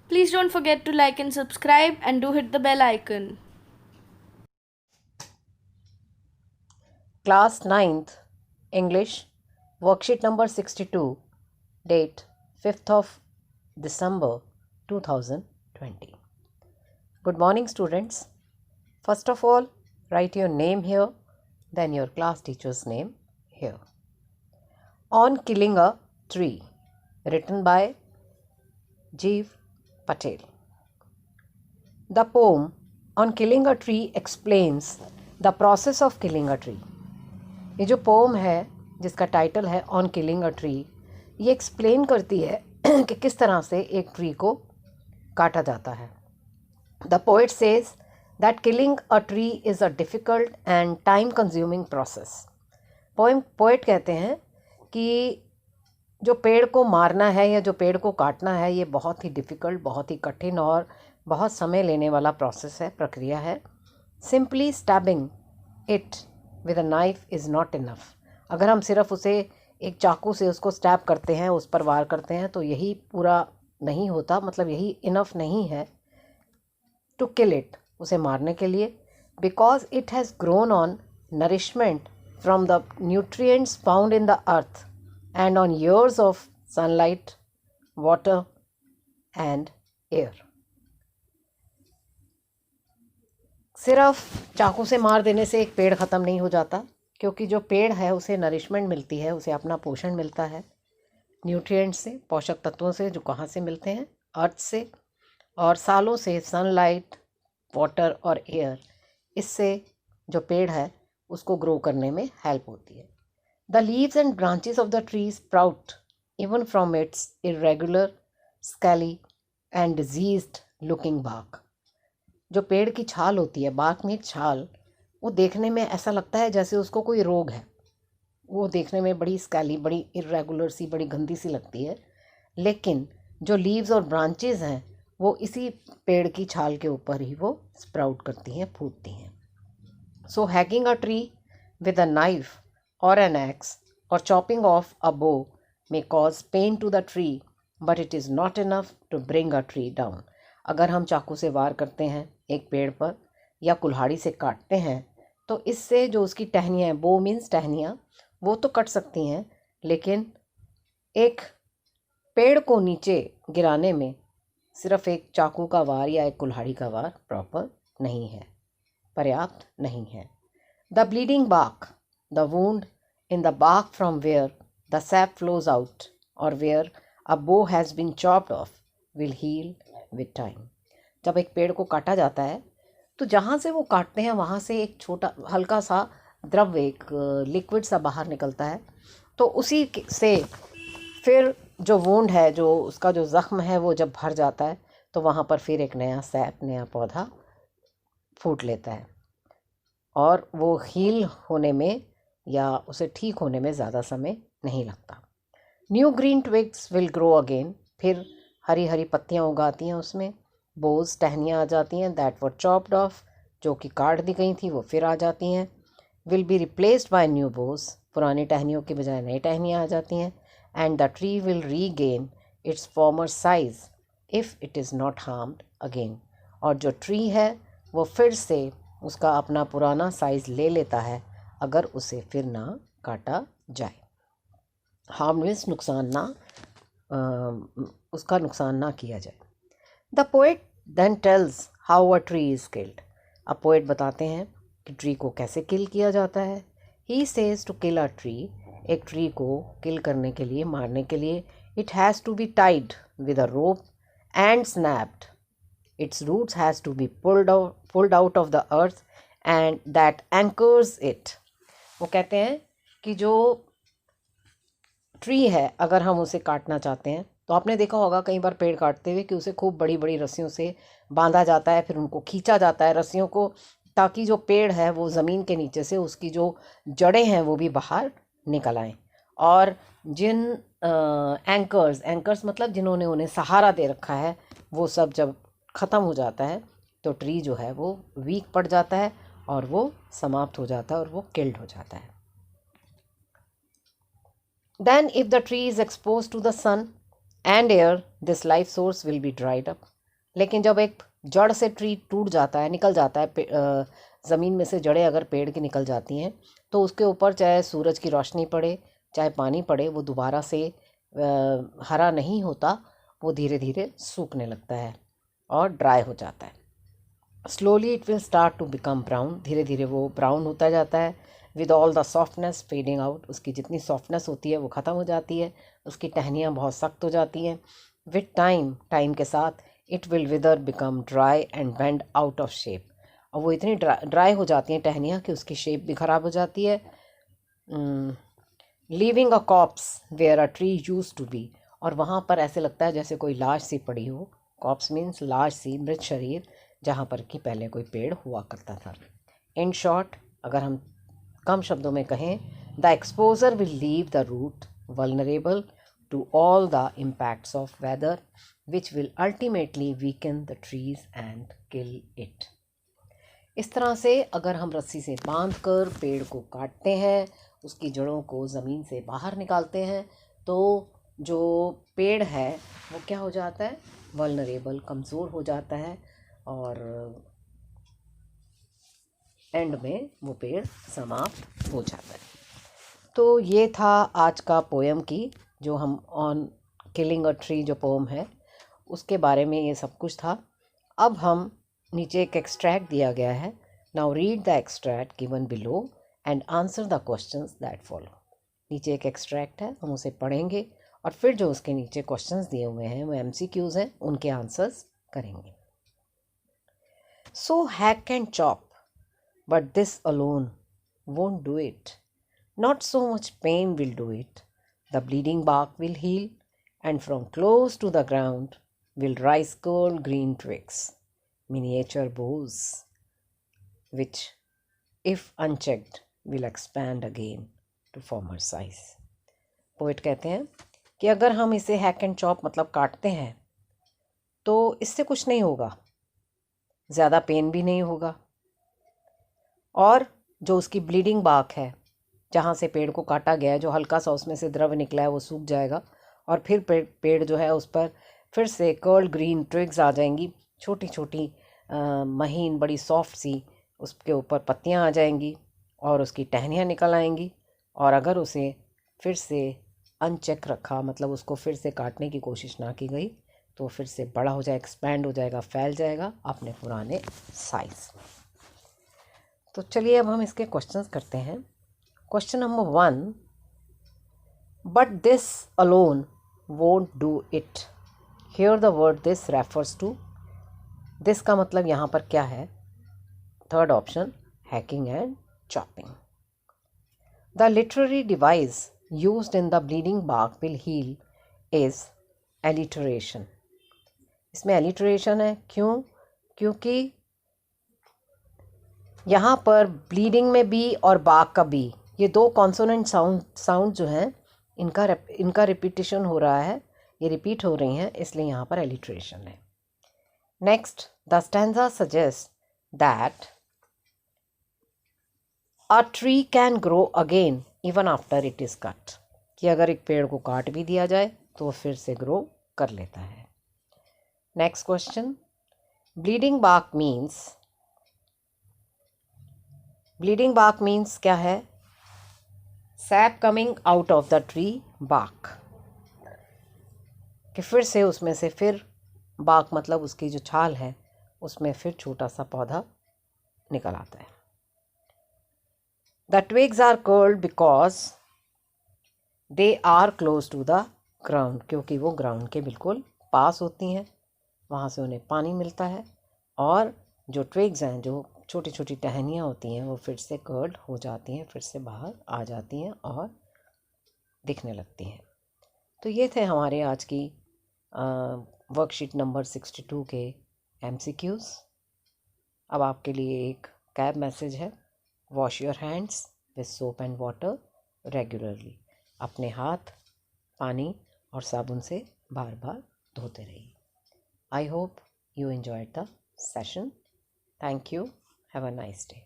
Please don't forget to like and subscribe and do hit the bell icon. Class 9th, English, worksheet number 62, date 5th of December 2020. Good morning, students. First of all, write your name here, then your class teacher's name here. On Killing a Tree, written by Jeev Patel. The poem On Killing a Tree explains the process of killing a tree. ये जो pome है जिसका title है on killing a tree, ये explain करती है कि किस तरह से एक ट्री को काटा जाता है. The poet says that killing a tree is a difficult and time consuming process. Poet कहते हैं कि जो पेड़ को मारना है या जो पेड़ को काटना है, ये बहुत ही डिफ़िकल्ट, बहुत ही कठिन और बहुत समय लेने वाला प्रोसेस है, प्रक्रिया है. Simply stabbing it with a knife is not enough. अगर हम सिर्फ उसे एक चाकू से उसको स्टैब करते हैं, उस पर वार करते हैं, तो यही पूरा नहीं होता, मतलब यही इनफ नहीं है टू किल इट, उसे मारने के लिए. Because it has grown on nourishment from the nutrients found in the earth and on years of sunlight, water and air. सिर्फ चाकू से मार देने से एक पेड़ ख़त्म नहीं हो जाता, क्योंकि जो पेड़ है उसे नरिशमेंट मिलती है, उसे अपना पोषण मिलता है न्यूट्रिएंट्स से, पोषक तत्वों से, जो कहाँ से मिलते हैं, अर्थ से, और सालों से सनलाइट, वाटर और एयर, इससे जो पेड़ है उसको ग्रो करने में हेल्प होती है. The leaves and branches of the tree sprout even from its irregular, scaly and diseased looking bark. जो पेड़ की छाल होती है, bark में छाल, वो देखने में ऐसा लगता है जैसे उसको कोई रोग है. वो देखने में बड़ी स्कैली, बड़ी इरेगुलर सी, बड़ी गंदी सी लगती है. लेकिन जो लीव्स और ब्रांचेज हैं वो इसी पेड़ की छाल के ऊपर ही वो स्प्राउट करती हैं, फूटती हैं. So hacking a tree with a knife or an axe or chopping off a bow may cause pain to the tree, but it is not enough to bring a tree down. अगर हम चाकू से वार करते हैं एक पेड़ पर या कुल्हाड़ी से काटते हैं, तो इससे जो उसकी टहनियाँ हैं, बो मीन्स टहनियाँ, वो तो कट सकती हैं, लेकिन एक पेड़ को नीचे गिराने में सिर्फ एक चाकू का वार या एक कुल्हाड़ी का वार प्रॉपर नहीं है, पर्याप्त नहीं है. The bleeding bark, the wound in the bark from where the sap flows out or where a bow has been chopped off will heal with time. जब एक पेड़ को काटा जाता है तो जहाँ से वो काटते हैं वहाँ से एक छोटा हल्का सा द्रव्य, एक लिक्विड सा बाहर निकलता है. तो उसी से फिर जो वुंड है, जो उसका जो ज़ख्म है, वो जब भर जाता है तो वहाँ पर फिर एक नया सैप, नया पौधा फूट लेता है, और वो हील होने में या उसे ठीक होने में ज़्यादा समय नहीं लगता. New green twigs will grow again. फिर हरी हरी पत्तियाँ उगाती हैं उसमें, बोज, टहनियाँ आ जाती हैं, दैट वर चॉप्ड ऑफ, जो कि काट दी गई थी, वो फिर आ जाती हैं. Will be replaced by new boughs, पुरानी टहनियों के बजाय नई टहनियाँ आ जाती हैं. And the tree will regain its former size if it is not harmed again. और जो ट्री है वो फिर से उसका अपना पुराना साइज़ ले लेता है अगर उसे फिर ना काटा जाए. हार्म मीन्स नुकसान ना, उसका नुकसान ना किया जाए. The poet then tells how a tree is killed. अब पोएट बताते हैं कि ट्री को कैसे किल किया जाता है. He says to kill a tree, एक ट्री को किल करने के लिए, मारने के लिए, it has to be tied with a rope and snapped. Its roots has to be pulled out of the earth and that anchors it. वो कहते हैं कि जो ट्री है, अगर हम उसे काटना चाहते हैं, तो आपने देखा होगा कई बार पेड़ काटते हुए कि उसे खूब बड़ी बड़ी रस्सियों से बांधा जाता है, फिर उनको खींचा जाता है रस्सियों को, ताकि जो पेड़ है वो ज़मीन के नीचे से उसकी जो जड़ें हैं वो भी बाहर निकल आएँ. और जिन एंकर्स मतलब जिन्होंने उन्हें सहारा दे रखा है, वो सब जब ख़त्म हो जाता है तो ट्री जो है वो वीक पड़ जाता है और वो समाप्त हो जाता है और वो किल्ड हो जाता है. Then if the tree is exposed to the sun and air, this life source will be dried up. लेकिन जब एक जड़ से ट्री टूट जाता है, निकल जाता है, ज़मीन में से जड़ें अगर पेड़ की निकल जाती हैं, तो उसके ऊपर चाहे सूरज की रोशनी पड़े चाहे पानी पड़े, वो दोबारा से हरा नहीं होता, वो धीरे धीरे सूखने लगता है और ड्राई हो जाता है। Slowly it will start to become brown, धीरे धीरे वो ब्राउन होता जाता है। With all the softness fading out, उसकी जितनी सॉफ्टनेस होती है वो ख़त्म हो जाती है, उसकी टहनियाँ बहुत सख्त हो जाती हैं। विद टाइम, टाइम के साथ, it will wither become dry and bend out of shape, और वो इतनी ड्राई हो जाती हैं टहनियाँ कि उसकी शेप भी ख़राब हो जाती है। Leaving a copse where a tree use to be, और वहाँ पर ऐसे लगता है जैसे कोई लाश सी पड़ी हो। कॉप्स मीन्स लाश सी, मृत शरीर, जहाँ पर कि पहले कोई पेड़ हुआ करता था। इन शॉर्ट, अगर हम कम शब्दों में कहें, the exposure will leave the root vulnerable to all the impacts of weather which will ultimately weaken the trees and kill it. इस तरह से अगर हम रस्सी से बांध कर पेड़ को काटते हैं, उसकी जड़ों को ज़मीन से बाहर निकालते हैं, तो जो पेड़ है वो क्या हो जाता है, वल्नरेबल, कमज़ोर हो जाता है, और एंड में वो पेड़ समाप्त हो जाता है। तो ये था आज का पोएम की, जो हम ऑन किलिंग अ ट्री जो पोएम है उसके बारे में ये सब कुछ था। अब हम नीचे एक एक्सट्रैक्ट दिया गया है। Now read the extract given below and answer the questions that follow. नीचे एक एक्सट्रैक्ट है, हम उसे पढ़ेंगे और फिर जो उसके नीचे क्वेश्चंस दिए हुए हैं वो MCQs हैं, उनके आंसर्स करेंगे। So hack and chop, but this alone won't do it. Not so much pain will do it. The bleeding bark will heal, and from close to the ground will rise cold green twigs, miniature boughs, which, if unchecked, will expand again to former size. Poet कहते हैं कि अगर हम इसे hack and chop मतलब काटते हैं तो इससे कुछ नहीं होगा, ज़्यादा पेन भी नहीं होगा, और जो उसकी ब्लीडिंग बार्क है, जहाँ से पेड़ को काटा गया है, जो हल्का सा उसमें से द्रव निकला है वो सूख जाएगा, और फिर पेड़ जो है उस पर फिर से कर्ल ग्रीन ट्विग्स आ जाएंगी, छोटी छोटी महीन बड़ी सॉफ्ट सी उसके ऊपर पत्तियाँ आ जाएंगी और उसकी टहनियाँ निकल आएंगी। और अगर उसे फिर से अनचेक रखा, मतलब उसको फिर से काटने की कोशिश ना की गई, तो फिर से बड़ा हो जाए, एक्सपैंड हो जाएगा, फैल जाएगा अपने पुराने साइज। तो चलिए अब हम इसके क्वेश्चंस करते हैं। Question number 1, but this alone won't do it. Here the word this refers to, this का मतलब यहाँ पर क्या है? Third option, hacking and chopping. The literary device used in the bleeding bark will heal is alliteration. इसमें alliteration है, क्यों? क्योंकि यहाँ पर ब्लीडिंग में बी और बाक का बी, ये दो कॉन्सोनेंट साउंड जो हैं इनका रिपीटिशन हो रहा है, ये रिपीट हो रही हैं, इसलिए यहाँ पर एलिट्रेशन है। Next, the stanza suggest that a tree can grow again even after it is cut, कि अगर एक पेड़ को काट भी दिया जाए तो फिर से ग्रो कर लेता है। Next question, bleeding bark means क्या है? Sap coming out of the tree bark, कि फिर से उसमें से फिर बार्क मतलब उसकी जो छाल है उसमें फिर छोटा सा पौधा निकल आता है। The twigs are curled because they are close to the ground, क्योंकि वो ग्राउंड के बिल्कुल पास होती हैं, वहाँ से उन्हें पानी मिलता है, और जो ट्विग्स हैं, जो छोटी छोटी टहनियाँ होती हैं, वो फिर से कर्ल्ड हो जाती हैं, फिर से बाहर आ जाती हैं और दिखने लगती हैं। तो ये थे हमारे आज की वर्कशीट नंबर 62 के MCQs। अब आपके लिए एक कैब मैसेज है, wash your hands with soap and water regularly. अपने हाथ पानी और साबुन से बार बार धोते रहिए। I hope you enjoyed the session. Thank you. Have a nice day.